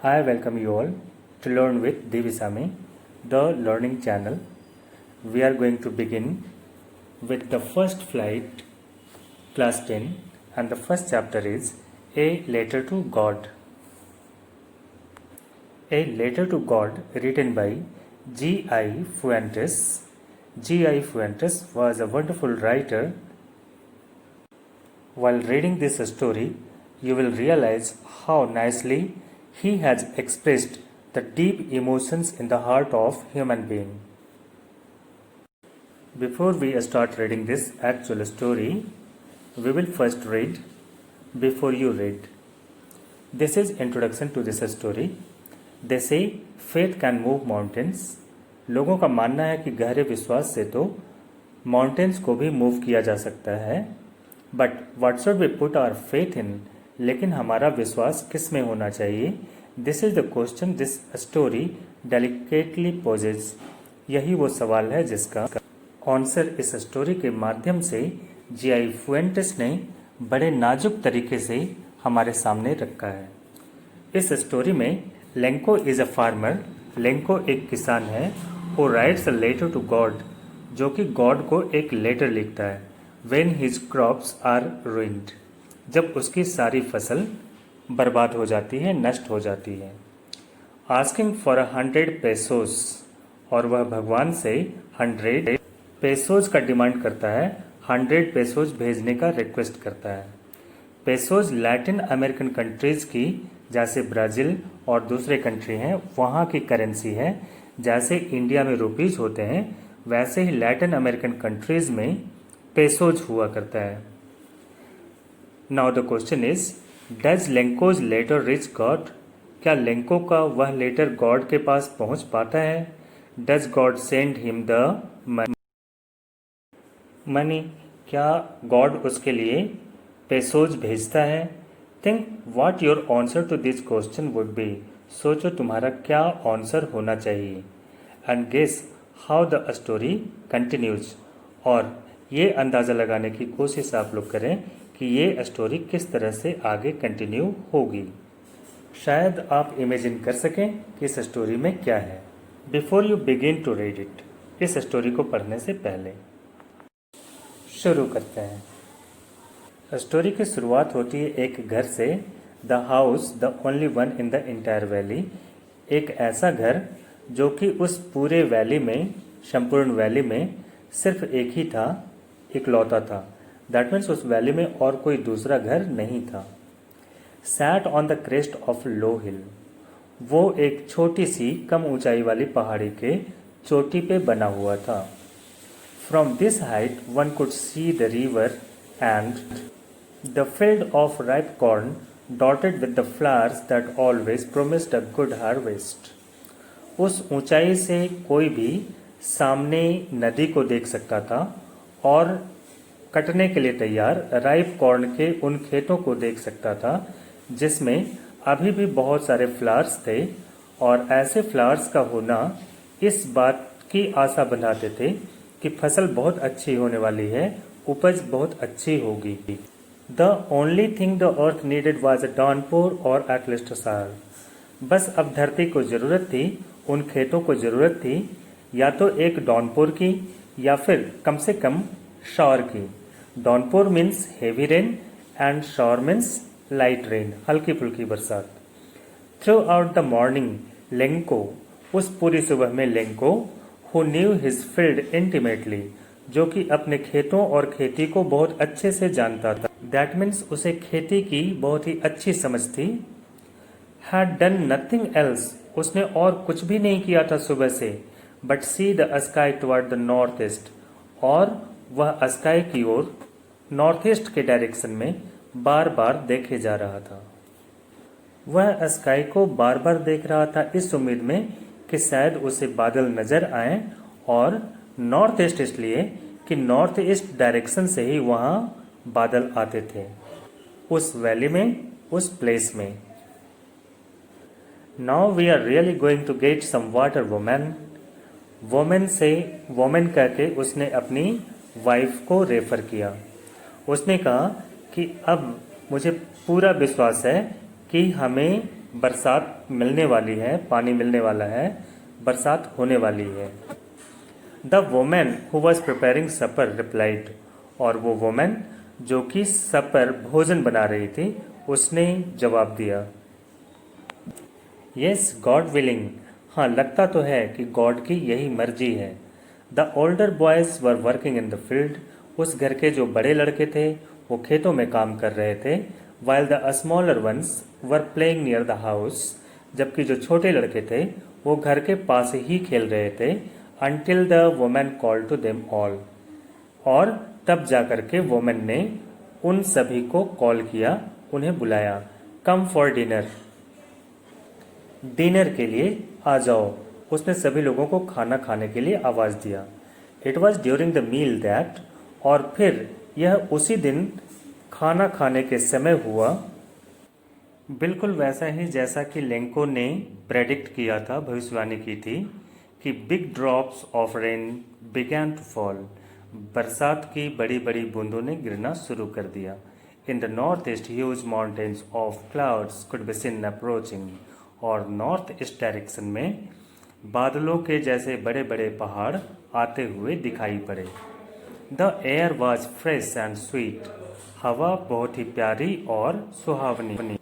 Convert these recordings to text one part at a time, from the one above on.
I welcome you all to learn with Divisami, the learning channel. We are going to begin with the first flight, class 10, and the first chapter is A Letter to God. A Letter to God, written by G.I. Fuentes. G.I. Fuentes was a wonderful writer. While reading this story, you will realize how nicely he has expressed the deep emotions in the heart of human being. Before we start reading this actual story, we will first read Before You Read. This is introduction to this story. They say faith can move mountains. लोगों का मानना है कि गहरे विश्वास से तो mountains को भी मूव किया जा सकता है. But what should we put our faith in? लेकिन हमारा विश्वास किस में होना चाहिए? This is the question this story delicately poses. यही वो सवाल है जिसका आंसर इस स्टोरी के माध्यम से G.I. फुएंटेस ने बड़े नाजुक तरीके से हमारे सामने रखा है. इस स्टोरी में Lencho is a farmer. Lencho एक किसान है. वो writes a letter to God, जो कि गॉड को एक लेटर लिखता है. When his crops are ruined, जब उसकी सारी फसल बर्बाद हो जाती है, नष्ट हो जाती है. आस्किंग फॉर 100 पेसोस, और वह भगवान से 100 पेसोज का डिमांड करता है. 100 पेसोज भेजने का रिक्वेस्ट करता है. पेसोज लैटिन अमेरिकन कंट्रीज की, जैसे ब्राज़ील और दूसरे कंट्री हैं, वहाँ की करेंसी है. जैसे इंडिया में रुपीज होते हैं, वैसे ही लैटिन अमेरिकन कंट्रीज में पेसोज हुआ करता है. Now the question is, does Lencho's letter reach God? क्या लेंको का वह लेटर गॉड के पास पहुंच पाता है? Does God send him the money? क्या गॉड उसके लिए पेसोज भेजता है? Think what your answer to this question would be. सोचो तुम्हारा क्या आंसर होना चाहिए. And guess how the story continues. और ये अंदाज़ा लगाने की कोशिश आप लोग करें कि ये स्टोरी किस तरह से आगे कंटिन्यू होगी. शायद आप इमेजिन कर सकें कि इस स्टोरी में क्या है. Before you begin to read it, इस स्टोरी को पढ़ने से पहले शुरू करते हैं. स्टोरी की शुरुआत होती है एक घर से. The house the only one in the entire valley. एक ऐसा घर जो कि उस पूरे वैली में, संपूर्ण वैली में सिर्फ एक ही था, इकलौता था. दैट मीन्स उस वैली में और कोई दूसरा घर नहीं था. Sat on the crest of low hill. वो एक छोटी सी कम ऊंचाई वाली पहाड़ी के चोटी पे बना हुआ था. From this height one could see the river and the field of ripe corn dotted with the flowers that always promised a good harvest. उस ऊंचाई से कोई भी सामने नदी को देख सकता था और कटने के लिए तैयार राइप कॉर्न के उन खेतों को देख सकता था जिसमें अभी भी बहुत सारे फ्लावर्स थे. और ऐसे फ्लावर्स का होना इस बात की आशा बनाते थे कि फसल बहुत अच्छी होने वाली है, उपज बहुत अच्छी होगी. The only thing the earth needed was a downpour और एटलिस्ट शावर. बस अब धरती को ज़रूरत थी, उन खेतों को ज़रूरत थी या तो एक डाउनपोर की या फिर कम से कम शावर की. Downpour means heavy rain and shower means light rain, हल्की फुल्की बरसात. Through out the morning Lanco, उस पूरी सुबह में Lanco, who knew his field intimately, जो कि अपने खेतों और खेती को बहुत अच्छे से जानता था. दैट मीन्स उसे खेती की बहुत ही अच्छी समझ थी. हैड डन नथिंग एल्स, उसने और कुछ भी नहीं किया था सुबह से, but see the sky toward the north east, और वह स्काई की ओर नॉर्थ ईस्ट के डायरेक्शन में बार बार देखे जा रहा था. वह स्काई को बार बार देख रहा था इस उम्मीद में कि शायद उसे बादल नजर आए, और नॉर्थ ईस्ट इसलिए कि नॉर्थ ईस्ट डायरेक्शन से ही वहाँ बादल आते थे, उस वैली में, उस प्लेस में. Now we are really going to get some water woman. Woman से वोमेन कहकर उसने अपनी वाइफ को रेफर किया. उसने कहा कि अब मुझे पूरा विश्वास है कि हमें बरसात मिलने वाली है, पानी मिलने वाला है, बरसात होने वाली है। The woman who was preparing supper replied, और वो वोमेन जो कि सपर भोजन बना रही थी उसने जवाब दिया, यस गॉड विलिंग, हाँ लगता तो है कि गॉड की यही मर्जी है। The older boys were working in the field, उस घर के जो बड़े लड़के थे वो खेतों में काम कर रहे थे। While the smaller ones were playing near the house, जबकि जो छोटे लड़के थे वो घर के पास ही खेल रहे थे। Until the woman call to them all, और तब जाकर के वोमेन ने उन सभी को कॉल किया, उन्हें बुलाया। कम फॉर डिनर, डिनर के लिए आ जाओ, उसने सभी लोगों को खाना खाने के लिए आवाज़ दिया। It was during the meal that, और फिर यह उसी दिन खाना खाने के समय हुआ, बिल्कुल वैसा ही जैसा कि लेंको ने प्रेडिक्ट किया था, भविष्यवाणी की थी कि big drops of rain began to fall, बरसात की बड़ी बड़ी बूंदों ने गिरना शुरू कर दिया। In the north east huge mountains of clouds could be seen approaching, और नॉर्थ ईस्ट डायरेक्शन में बादलों के जैसे बड़े बड़े पहाड़ आते हुए दिखाई पड़े। The air was fresh and sweet, हवा बहुत ही प्यारी और सुहावनी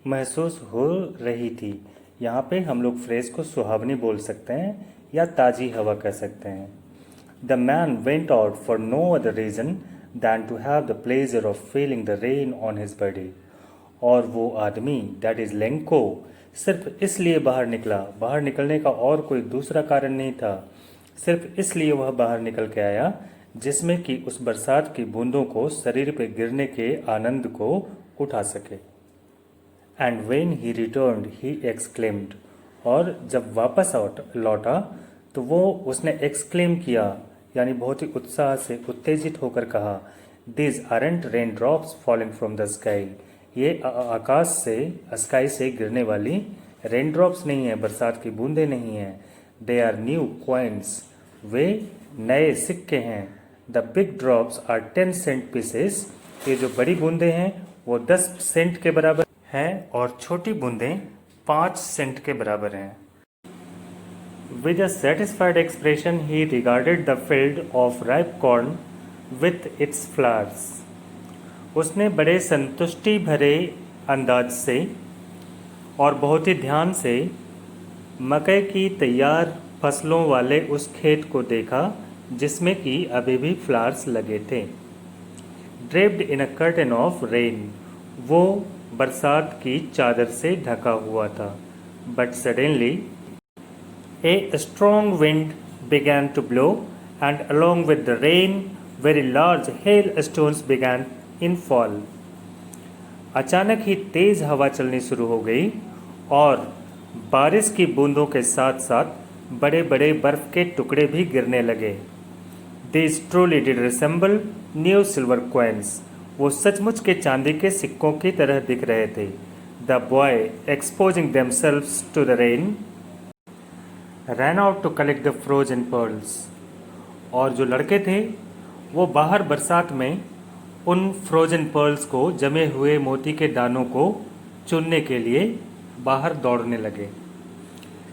महसूस हो रही थी। यहाँ पे हम लोग फ्रेश को सुहावनी बोल सकते हैं या ताज़ी हवा कह सकते हैं। The man went out for no other reason than to have the pleasure of feeling the rain on his body, और वो आदमी दैट इज़ लेंको सिर्फ इसलिए बाहर निकला, बाहर निकलने का और कोई दूसरा कारण नहीं था, सिर्फ इसलिए वह बाहर निकल के आया जिसमें कि उस बरसात की बूंदों को शरीर पे गिरने के आनंद को उठा सके। And when he returned he exclaimed, और जब वापस लौटा तो वो उसने एक्सक्लेम किया, यानी बहुत ही उत्साह से उत्तेजित होकर कहा, this aren't rain drops falling from the sky, ये आकाश से, स्काई से गिरने वाली रेन ड्रॉप्स नहीं है, बरसात की बूंदें नहीं हैं। दे आर न्यू कॉइन्स, वे नए सिक्के हैं। The big drops are 10 cent pieces, ये जो बड़ी बूंदें हैं वो 10 सेंट के बराबर हैं और छोटी बूंदें 5 सेंट के बराबर हैं। With a satisfied expression he regarded the field of ripe corn with its flowers. उसने बड़े संतुष्टि भरे अंदाज से और बहुत ही ध्यान से मकई की तैयार फसलों वाले उस खेत को देखा जिसमें कि अभी भी फ्लावर्स लगे थे। Draped in a curtain of rain, वो बरसात की चादर से ढका हुआ था। But suddenly a strong wind began to blow, and along with the rain, very large hailstones began in fall. अचानक ही तेज हवा चलनी शुरू हो गई और बारिश की बूंदों के साथ साथ बड़े बड़े बर्फ के टुकड़े भी गिरने लगे। These truly did resemble new silver coins. वो सचमुच के चांदी के सिक्कों की तरह दिख रहे थे। The boy, exposing themselves to the rain, ran out to collect the frozen pearls. और जो लड़के थे वो बाहर बरसात में उन फ्रोजन पर्ल्स को, जमे हुए मोती के दानों को चुनने के लिए बाहर दौड़ने लगे।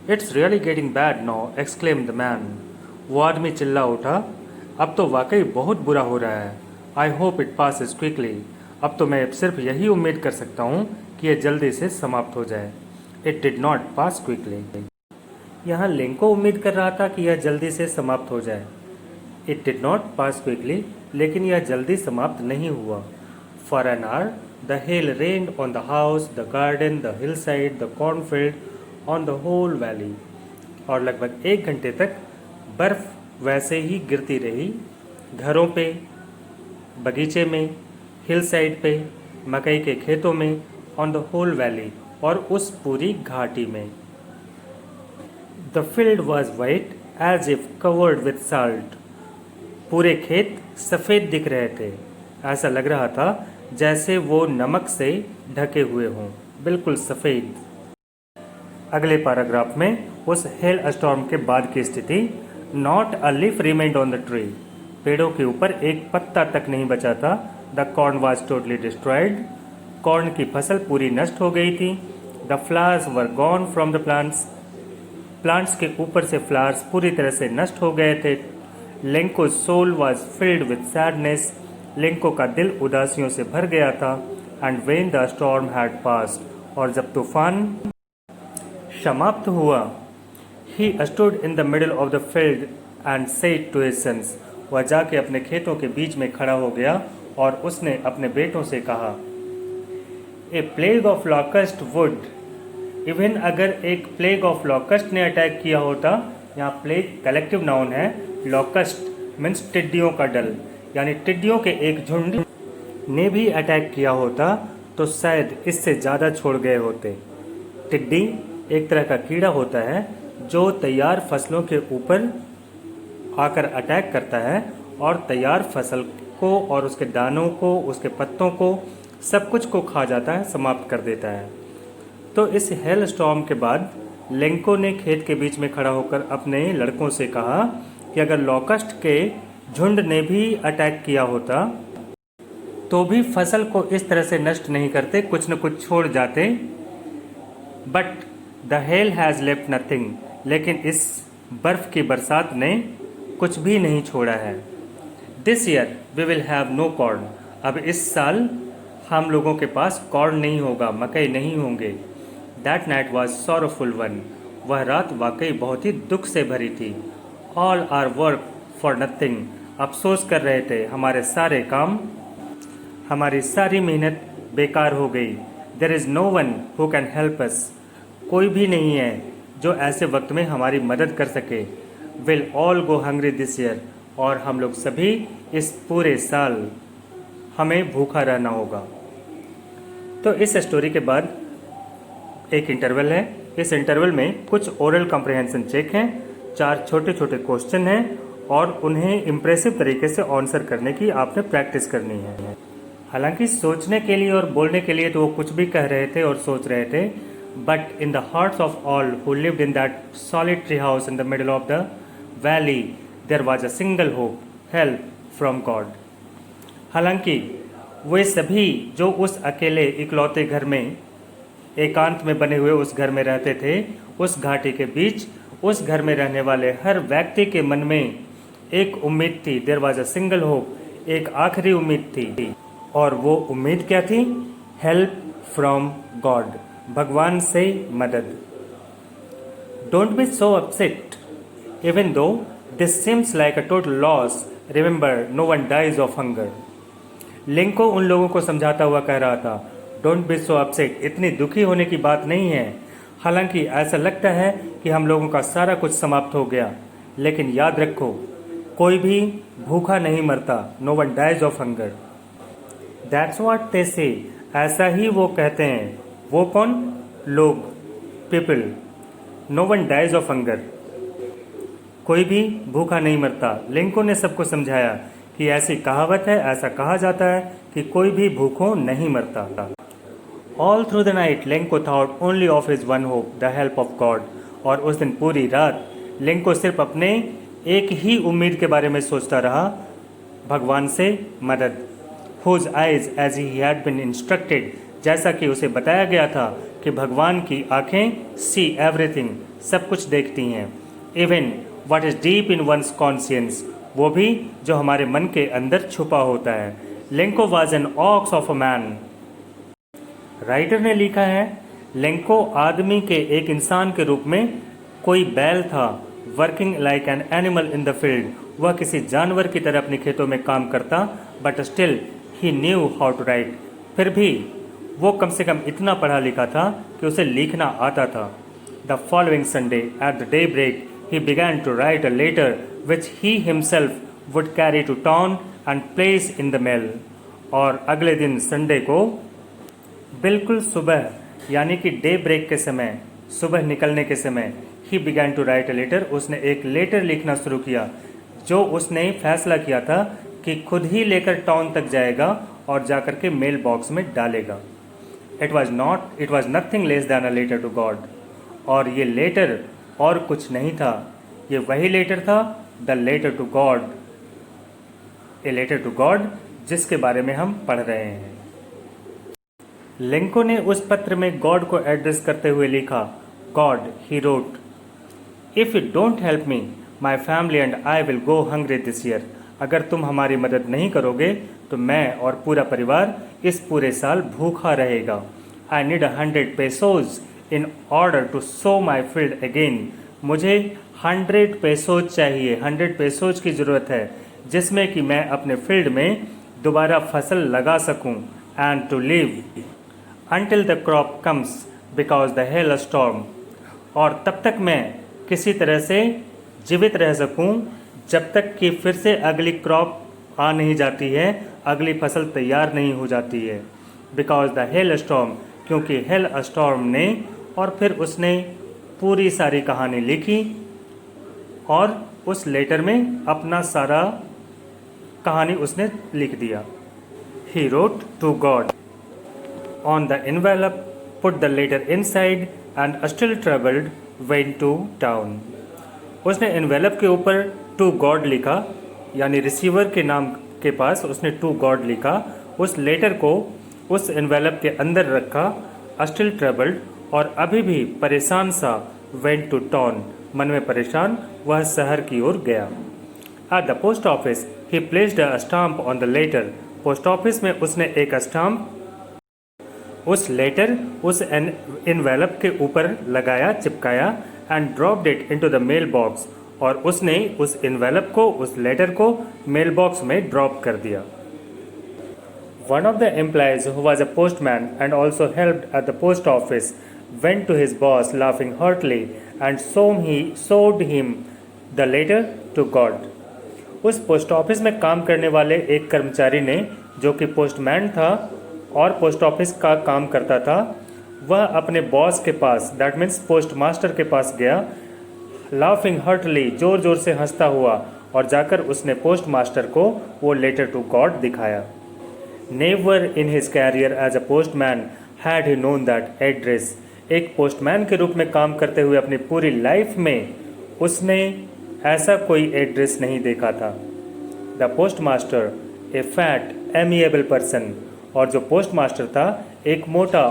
It's really getting bad now, exclaim the man, वो आदमी चिल्ला उठा, अब तो वाकई बहुत बुरा हो रहा है। I hope it passes quickly, अब तो मैं सिर्फ यही उम्मीद कर सकता हूँ कि यह जल्दी से समाप्त हो जाए। It did not pass quickly, यहाँ लेंको उम्मीद कर रहा था कि यह जल्दी से समाप्त हो जाए। It did not pass quickly, लेकिन यह जल्दी समाप्त नहीं हुआ। For an hour the hail rained on the house, the garden, the hill side, the cornfield, on the whole valley, और लगभग 1 घंटे तक बर्फ वैसे ही गिरती रही, घरों पे, बगीचे में, हिल साइड पे, मकई के खेतों में, ऑन द होल वैली, और उस पूरी घाटी में। The field was white as if covered with salt, पूरे खेत सफ़ेद दिख रहे थे, ऐसा लग रहा था जैसे वो नमक से ढके हुए हों, बिल्कुल सफ़ेद। अगले पैराग्राफ में उस हेल स्टॉर्म के बाद की स्थिति, not a leaf remained on the tree, पेड़ों के ऊपर एक पत्ता तक नहीं बचा था। The corn was totally destroyed, corn की फसल पूरी नष्ट हो गई थी। The flowers were gone from the plants, plants के ऊपर से फ्लावर्स पूरी तरह से नष्ट हो गए थे। Lencho soul was filled with sadness, Lencho का दिल उदासियों से भर गया था। And when the storm had passed, और जब तूफान समाप्त हुआ, he stood in the middle of the field and said to his sons, वह जाके अपने खेतों के बीच में खड़ा हो गया और उसने अपने बेटों से कहा, a plague of locust would, even अगर एक प्लेग ऑफ लॉकस्ट ने अटैक किया होता, यहाँ प्लेग कलेक्टिव नाउन है, लॉकस्ट मीन्स टिड्डियों का दल, यानी टिड्डियों के एक झुंड ने भी अटैक किया होता तो शायद इससे ज़्यादा छोड़ गए होते। टिड्डी एक तरह का कीड़ा होता है जो तैयार फसलों के ऊपर आकर अटैक करता है और तैयार फसल को और उसके दानों को, उसके पत्तों को, सब कुछ को खा जाता है, समाप्त कर देता है। तो इस हेल स्टॉर्म के बाद लेंको ने खेत के बीच में खड़ा होकर अपने लड़कों से कहा कि अगर लॉकस्ट के झुंड ने भी अटैक किया होता तो भी फसल को इस तरह से नष्ट नहीं करते, कुछ न कुछ छोड़ जाते। But the hell has left nothing, लेकिन इस बर्फ की बरसात ने कुछ भी नहीं छोड़ा है। This year we will have no corn, अब इस साल हम लोगों के पास कॉर्न नहीं होगा, मकई नहीं होंगे। That night was sorrowful one, वह रात वाकई बहुत ही दुख से भरी थी। All our work for nothing, अफसोस कर रहे थे, हमारे सारे काम, हमारी सारी मेहनत बेकार हो गई। There is no one who can help us, कोई भी नहीं है जो ऐसे वक्त में हमारी मदद कर सके। Will all go hungry this year, और हम लोग सभी इस पूरे साल हमें भूखा रहना होगा। तो इस स्टोरी के बाद एक इंटरवल है, इस इंटरवल में कुछ ओरल कॉम्प्रिहेंशन चेक हैं, 4 छोटे छोटे क्वेश्चन हैं और उन्हें इम्प्रेसिव तरीके से आंसर करने की आपने प्रैक्टिस करनी है। हालांकि सोचने के लिए और बोलने के लिए तो वो कुछ भी कह रहे थे और सोच रहे थे, but in the hearts of all who lived in that solitary house in the middle of the valley there was a single hope, help from God. हालांकि वे सभी जो उस अकेले इकलौते घर में, एकांत में बने हुए उस घर में रहते थे, उस घाटी के बीच उस घर में रहने वाले हर व्यक्ति के मन में एक उम्मीद थी। There was a single hope, एक आखिरी उम्मीद थी, और वो उम्मीद क्या थी? हेल्प फ्रॉम गॉड, भगवान से मदद। Don't be so upset even though this seems like a total loss, remember no one dies of hunger. Lencho उन लोगों को समझाता हुआ कह रहा था, डोंट बी सो अपसेट, इतनी दुखी होने की बात नहीं है। हालांकि ऐसा लगता है कि हम लोगों का सारा कुछ समाप्त हो गया, लेकिन याद रखो कोई भी भूखा नहीं मरता, no one dies of hunger. That's what they say, ऐसा ही वो कहते हैं। वो कौन? लोग, people. No one dies of hunger, कोई भी भूखा नहीं मरता। लिंको ने सबको समझाया कि ऐसी कहावत है, ऐसा कहा जाता है कि कोई भी भूखों नहीं मरता। All through the night Lencho thought only of his one hope, the help of God. और उस दिन पूरी रात लिंको सिर्फ अपने एक ही उम्मीद के बारे में सोचता रहा, भगवान से मदद। Whose eyes as he had been instructed, जैसा कि उसे बताया गया था कि भगवान की आंखें सी एवरीथिंग, सब कुछ देखती हैं। Even what is deep in one's conscience, वो भी जो हमारे मन के अंदर छुपा होता है। Lencho was an ox of a man. Writer ने लिखा है, लिंको आदमी के, एक इंसान के रूप में कोई बैल था। Working like an animal in the field, वह किसी जानवर की तरह अपने खेतों में काम करता। But still he knew how to write, फिर भी वो कम से कम इतना पढ़ा लिखा था कि उसे लिखना आता था। The following Sunday at the daybreak he began to write a letter which he himself would carry to town and place in the mail. और अगले दिन संडे को बिल्कुल सुबह, यानी कि डे ब्रेक के समय, सुबह निकलने के समय, he began to write a letter, उसने एक लेटर लिखना शुरू किया जो उसने फैसला किया था कि खुद ही लेकर टाउन तक जाएगा और जाकर के मेल बॉक्स में डालेगा। It was nothing less than a letter to God. और ये लेटर और कुछ नहीं था, ये वही लेटर था, the letter to God, a letter to God, जिसके बारे में हम पढ़ रहे हैं। लिंको ने उस पत्र में गॉड को एड्रेस करते हुए लिखा, God, he wrote, if you don't help me, my family and I will go hungry this year. अगर तुम हमारी मदद नहीं करोगे तो मैं और पूरा परिवार इस पूरे साल भूखा रहेगा। I need 100 pesos in order to sow my field again. मुझे 100 पेसोज चाहिए, 100 पेसोज की ज़रूरत है जिसमें कि मैं अपने फील्ड में दोबारा फसल लगा सकूं। And to live until the crop comes because the hail storm, और तब तक मैं किसी तरह से जीवित रह सकूं जब तक कि फिर से अगली क्रॉप आ नहीं जाती है, अगली फसल तैयार नहीं हो जाती है। बिकॉज द हेल स्टॉर्म, क्योंकि हेल स्टॉर्म ने, और फिर उसने पूरी सारी कहानी लिखी और उस लेटर में अपना सारा कहानी उसने लिख दिया। He wrote to God on the envelope, put the letter inside and still troubled went to town. उसने एनवेलप के ऊपर टू गॉड लिखा, यानी रिसीवर के नाम के पास उसने टू गॉड लिखा। उस लेटर को उस एनवेलप के अंदर रखा, स्टिल ट्रबल्ड, और अभी भी परेशान सा, वेंट टू टाउन, मन में परेशान वह शहर की ओर गया। At the post office he placed a stamp on the letter. Post office में उसने एक स्टाम्प उस लेटर उस एनवेलप के ऊपर लगाया, चिपकाया, and dropped it into the mail box, और उसने उस एनवेलप को, उस लेटर को मेल बॉक्स में ड्रॉप कर दिया। One of the employees who was a postman and also helped at the post office went to his boss laughing heartily and showed him the letter to God. उस post office में काम करने वाले एक कर्मचारी ने, जो कि पोस्टमैन था और पोस्ट ऑफिस का काम करता था, वह अपने बॉस के पास, दैट मीन्स पोस्ट मास्टर के पास गया, लाफिंग हर्टली, जोर जोर से हंसता हुआ, और जाकर उसने पोस्ट मास्टर को वो लेटर टू गॉड दिखाया। Never in his career as a postman had he known that address. एक पोस्टमैन के रूप में काम करते हुए अपनी पूरी लाइफ में उसने ऐसा कोई एड्रेस नहीं देखा था। The post master, A fat amiable person, और जो पोस्ट मास्टर था एक मोटा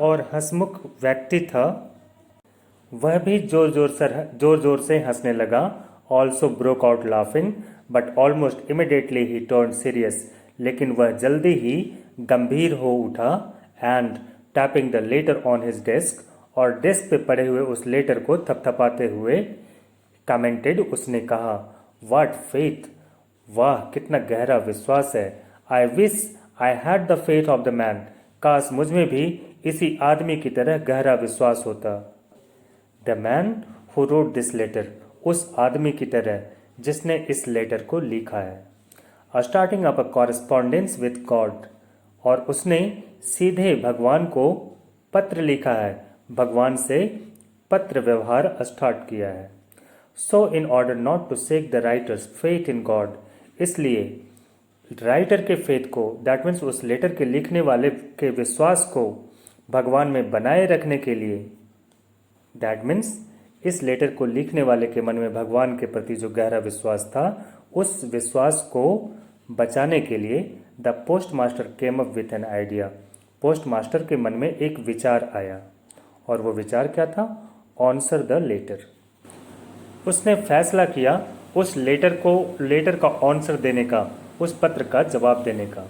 और हंसमुख व्यक्ति था, वह भी जोर जोर से हंसने लगा। Also broke out laughing but almost immediately he turn serious, लेकिन वह जल्दी ही गंभीर हो उठा। And tapping the later on his desk, और डेस्क पे पड़े हुए उस लेटर को थपथपाते हुए कमेंटेड, उसने कहा, व्हाट फेथ, वाह कितना गहरा विश्वास है। I wish I had the faith of the man, काश मुझ में भी इसी आदमी की तरह गहरा विश्वास होता। The man who wrote this letter, उस आदमी की तरह जिसने इस लेटर को लिखा है। Starting up a correspondence with God, और उसने सीधे भगवान को पत्र लिखा है, भगवान से पत्र व्यवहार स्टार्ट किया है। So in order not to shake the writer's faith in God, इसलिए राइटर के फेथ को, दैट मीन्स उस लेटर के लिखने वाले के विश्वास को भगवान में बनाए रखने के लिए, दैट मीन्स इस लेटर को लिखने वाले के मन में भगवान के प्रति जो गहरा विश्वास था, उस विश्वास को बचाने के लिए the post master came up with an idea, post master के मन में एक विचार आया। और वो विचार क्या था? Answer the letter. उसने फैसला किया उस लेटर का आंसर देने का, उस पत्र का जवाब देने का।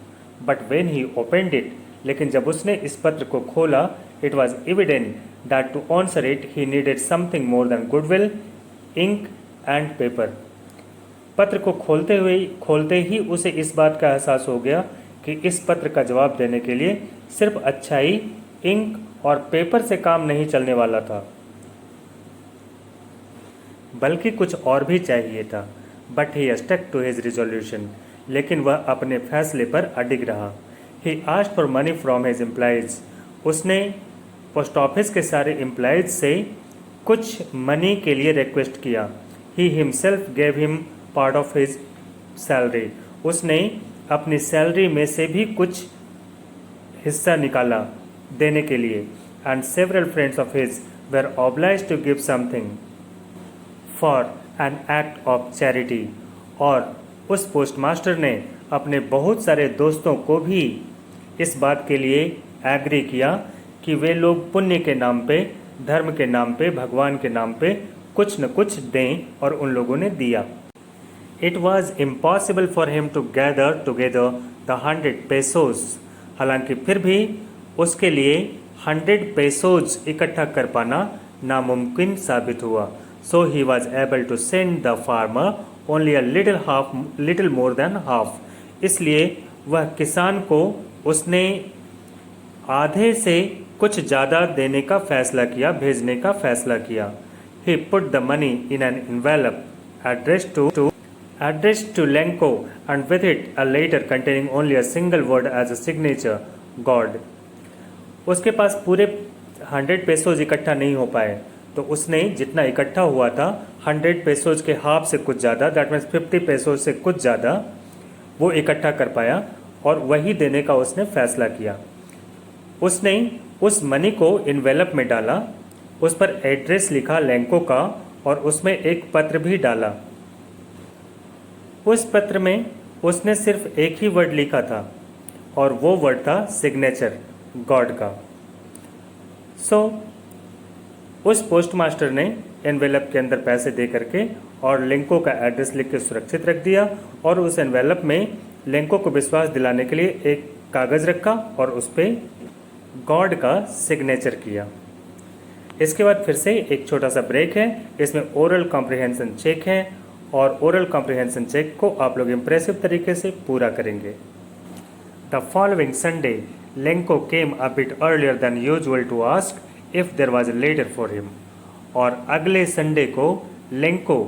But when he opened it, लेकिन जब उसने इस पत्र को खोला, it was evident that to answer it he needed something more than goodwill, ink and paper. पत्र को खोलते ही उसे इस बात का एहसास हो गया कि इस पत्र का जवाब देने के लिए सिर्फ अच्छाई, इंक और पेपर से काम नहीं चलने वाला था, बल्कि कुछ और भी चाहिए था। But he stuck to his resolution, लेकिन वह अपने फैसले पर अडिग रहा। He asked for money from his employees, उसने पोस्ट ऑफिस के सारे एम्प्लॉयज से कुछ मनी के लिए रिक्वेस्ट किया। He himself gave him part of his salary, उसने अपनी सैलरी में से भी कुछ हिस्सा निकाला देने के लिए। And several friends of his were obliged to give something for an act of charity, और उस पोस्टमास्टर ने अपने बहुत सारे दोस्तों को भी इस बात के लिए एग्री किया कि वे लोग पुण्य के नाम पे, धर्म के नाम पे, भगवान के नाम पे कुछ न कुछ दें, और उन लोगों ने दिया। It was impossible for him to gather together the 100 pesos. हालांकि फिर भी उसके लिए 100 पेसोज इकट्ठा कर पाना नामुमकिन साबित हुआ। So he was able to send the farmer only a little more than half. इसलिए वह किसान को उसने आधे से कुछ ज़्यादा देने का फैसला किया, भेजने का फैसला किया। He put the money in an envelope addressed to Lenko and with it a letter containing only a single word as a signature, God। उसके पास पूरे 100 पेसोज इकट्ठा नहीं हो पाए, तो उसने जितना इकट्ठा हुआ था 100 पेसोज के हाफ से कुछ ज़्यादा, दैट मीन्स 50 पेसोज से कुछ ज़्यादा वो इकट्ठा कर पाया, और वही देने का उसने फैसला किया। उसने उस मनी को इन्वेलप में डाला, उस पर एड्रेस लिखा लेंको का, और उसमें एक पत्र भी डाला। उस पत्र में उसने सिर्फ एक ही वर्ड लिखा था, और वो वर्ड था सिग्नेचर, गॉड का। सो उस पोस्टमास्टर ने एनवेलप के अंदर पैसे दे करके और लेंको का एड्रेस लिख के सुरक्षित रख दिया, और उस एनवेलप में लेंको को विश्वास दिलाने के लिए एक कागज़ रखा और उस पर गॉड का सिग्नेचर किया। इसके बाद फिर से एक छोटा सा ब्रेक है, इसमें ओरल कॉम्प्रिहेंशन चेक है, और ओरल कॉम्प्रिहेंशन चेक को आप लोग इम्प्रेसिव तरीके से पूरा करेंगे। The following Sunday Lencho came a bit earlier than usual to ask if there was a letter for him. और अगले संडे को लेंको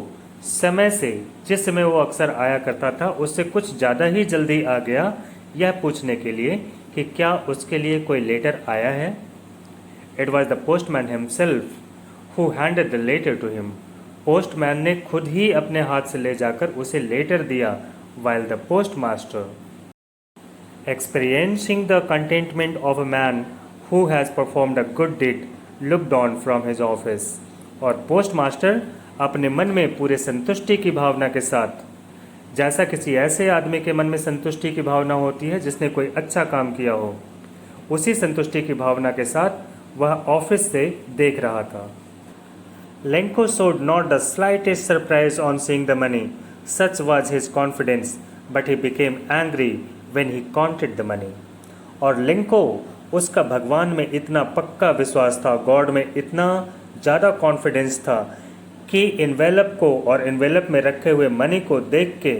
समय से, जिस समय वो अक्सर आया करता था, उससे कुछ ज़्यादा ही जल्दी आ गया यह पूछने के लिए कि क्या उसके लिए कोई लेटर आया है। It was the postman himself who handed the letter to him. Postman ने खुद ही अपने हाथ से ले जाकर उसे लेटर दिया। While the postmaster experiencing the contentment of a man who has performed a good deed looked on from his office। और पोस्टमास्टर अपने मन में पूरे संतुष्टि की भावना के साथ, जैसा किसी ऐसे आदमी के मन में संतुष्टि की भावना होती है जिसने कोई अच्छा काम किया हो, उसी संतुष्टि की भावना के साथ वह ऑफिस से देख रहा था। Lanco showed not the slightest surprise on seeing the money, such was his confidence, but he became angry when he counted the money। और लेंको, उसका भगवान में इतना पक्का विश्वास था, गॉड में इतना ज़्यादा कॉन्फिडेंस था कि इन्वेलप को और इन्वेलप में रखे हुए मनी को देख के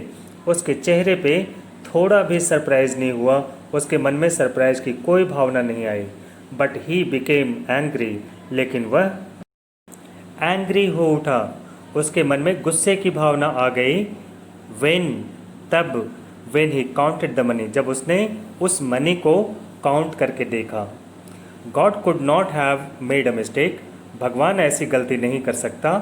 उसके चेहरे पे थोड़ा भी सरप्राइज नहीं हुआ, उसके मन में सरप्राइज की कोई भावना नहीं आई। बट ही बिकेम एंग्री, लेकिन वह एंग्री हो उठा, उसके मन में गुस्से की भावना आ गई। When he counted the money, जब उसने उस मनी को काउंट करके देखा। God could not have made a mistake, भगवान ऐसी गलती नहीं कर सकता।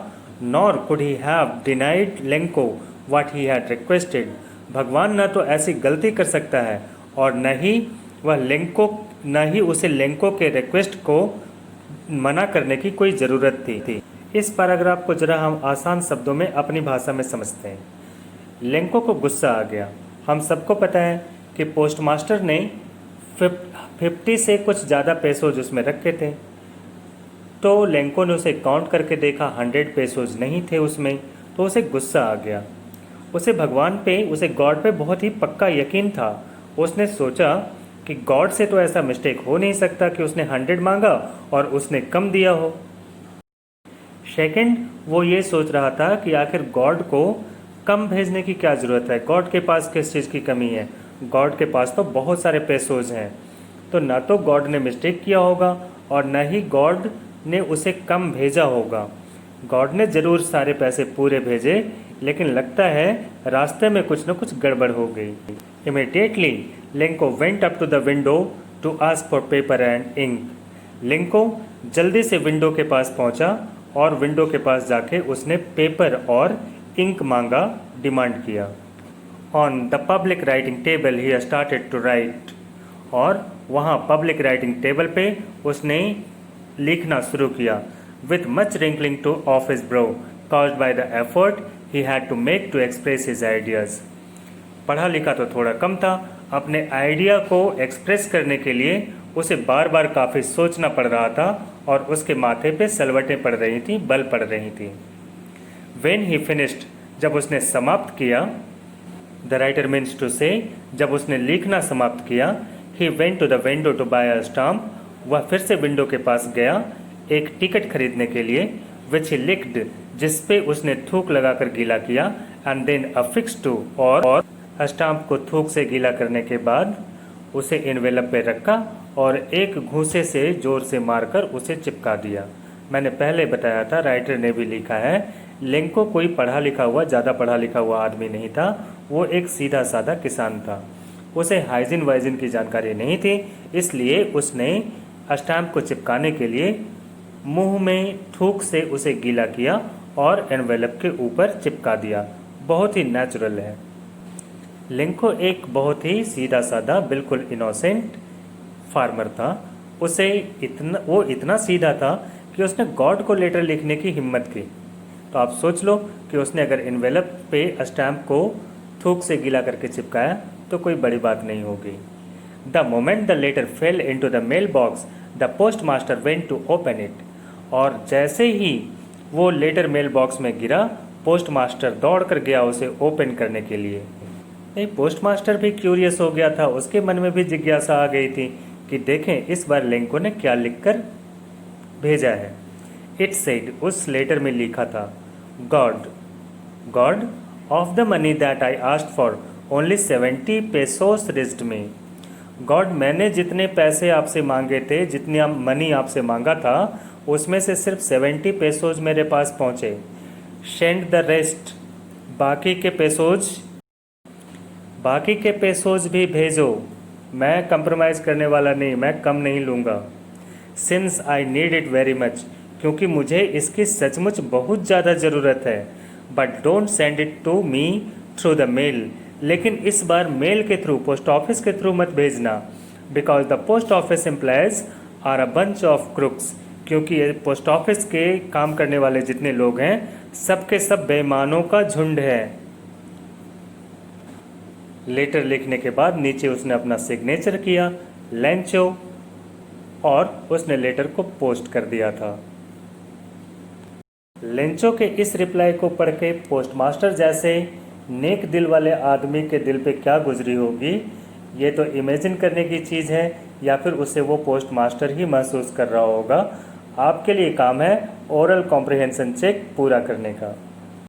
Nor could he have denied Lanco what he had requested, भगवान न तो ऐसी गलती कर सकता है और न ही उसे लेंको के रिक्वेस्ट को मना करने की कोई ज़रूरत थी। इस पैराग्राफ को जरा हम आसान शब्दों में अपनी भाषा में समझते हैं। लेंको को गुस्सा आ गया। हम सबको पता है कि पोस्टमास्टर ने 50 से कुछ ज़्यादा पेसोज उसमें रखे थे, तो लेंको ने उसे काउंट करके देखा, 100 पेसोज नहीं थे उसमें, तो उसे गुस्सा आ गया। उसे भगवान पे, उसे गॉड पे बहुत ही पक्का यकीन था। उसने सोचा कि गॉड से तो ऐसा मिस्टेक हो नहीं सकता कि उसने 100 मांगा और उसने कम दिया हो। सेकंड, वो ये सोच रहा था कि आखिर गॉड को कम भेजने की क्या ज़रूरत है, गॉड के पास किस चीज़ की कमी है, गॉड के पास तो बहुत सारे पेसोज हैं। तो ना तो गॉड ने मिस्टेक किया होगा और न ही गॉड ने उसे कम भेजा होगा। गॉड ने ज़रूर सारे पैसे पूरे भेजे, लेकिन लगता है रास्ते में कुछ न कुछ गड़बड़ हो गई। Immediately Lencho went up to the window to ask for paper and ink. Lencho जल्दी से विंडो के पास पहुंचा और विंडो के पास जाके उसने पेपर और इंक मांगा, डिमांड किया। On the public writing table he started to write, और वहाँ पब्लिक राइटिंग टेबल पे उसने लिखना शुरू किया। With much wrinkling two of his bro caused by the effort he had to make to express his ideas। पढ़ा लिखा तो थोड़ा कम था, अपने आइडिया को एक्सप्रेस करने के लिए उसे बार बार काफ़ी सोचना पड़ रहा था और उसके माथे पे सलवटें पड़ रही थी, बल पड़ रही थी। When he finished, जब उसने समाप्त किया, द राइटर मीन्स टू से, जब उसने लिखना समाप्त किया, he went to the window to buy a stamp, वह फिर से विंडो के पास गया एक टिकट खरीदने के लिए, which he licked, जिस पे उसने थूक लगाकर गीला किया, and then affixed to, और स्टाम्प को थूक से गीला करने के बाद उसे एनवेलप पे रखा और एक घूंसे से जोर से मारकर उसे चिपका दिया। मैंने पहले बताया था, राइटर ने भी लिखा है, लेंको कोई पढ़ा लिखा हुआ, ज़्यादा पढ़ा लिखा हुआ आदमी नहीं था, वो एक सीधा साधा किसान था। उसे हाइजीन वाइजीन की जानकारी नहीं थी, इसलिए उसने स्टाम्प को चिपकाने के लिए मुंह में थूक से उसे गीला किया और एनवेलप के ऊपर चिपका दिया। बहुत ही नेचुरल है। लेंको एक बहुत ही सीधा साधा, बिल्कुल इनोसेंट फार्मर था। वो इतना सीधा था कि उसने गॉड को लेटर लिखने की हिम्मत की। तो आप सोच लो कि उसने अगर एनवेलप पे स्टैम्प को थूक से गीला करके चिपकाया तो कोई बड़ी बात नहीं होगी। The moment the letter fell into the mail box, the post master went to open it. और जैसे ही वो लेटर मेल बॉक्स में गिरा, पोस्ट मास्टर दौड़ कर गया उसे ओपन करने के लिए। नहीं, पोस्ट मास्टर भी क्यूरियस हो गया था, उसके मन में भी जिज्ञासा आ गई थी कि देखें इस बार लेंको ने क्या लिखकर भेजा है। इट सेड, उस लेटर में लिखा था, God of the money that I asked for only 70 pesos reached me. God, मैंने जितने पैसे आपसे मांगे थे, जितनी मनी आपसे मांगा था, उसमें से सिर्फ 70 पेसोज मेरे पास पहुंचे। सेंड द रेस्ट, बाकी के पेसोज भी भेजो। मैं कंप्रोमाइज़ करने वाला नहीं, मैं कम नहीं लूँगा। Since I need it very much, क्योंकि मुझे इसकी सचमुच बहुत ज़्यादा ज़रूरत है। But don't send it to me through the mail, लेकिन इस बार मेल के थ्रू, पोस्ट ऑफिस के थ्रू मत भेजना। Because the post office employees are a bunch of crooks, क्योंकि पोस्ट ऑफिस के काम करने वाले जितने लोग हैं, सबके सब बेईमानों का झुंड है। लेटर लिखने के बाद नीचे उसने अपना सिग्नेचर किया, लेंचो, और उसने लेटर को पोस्ट कर दिया था। लेंचो के इस रिप्लाई को पढ़ के पोस्टमास्टर जैसे नेक दिल वाले आदमी के दिल पे क्या गुजरी होगी, ये तो इमेजिन करने की चीज़ है, या फिर उसे वो पोस्टमास्टर ही महसूस कर रहा होगा। आपके लिए काम है ओरल कॉम्प्रिहेंशन चेक पूरा करने का।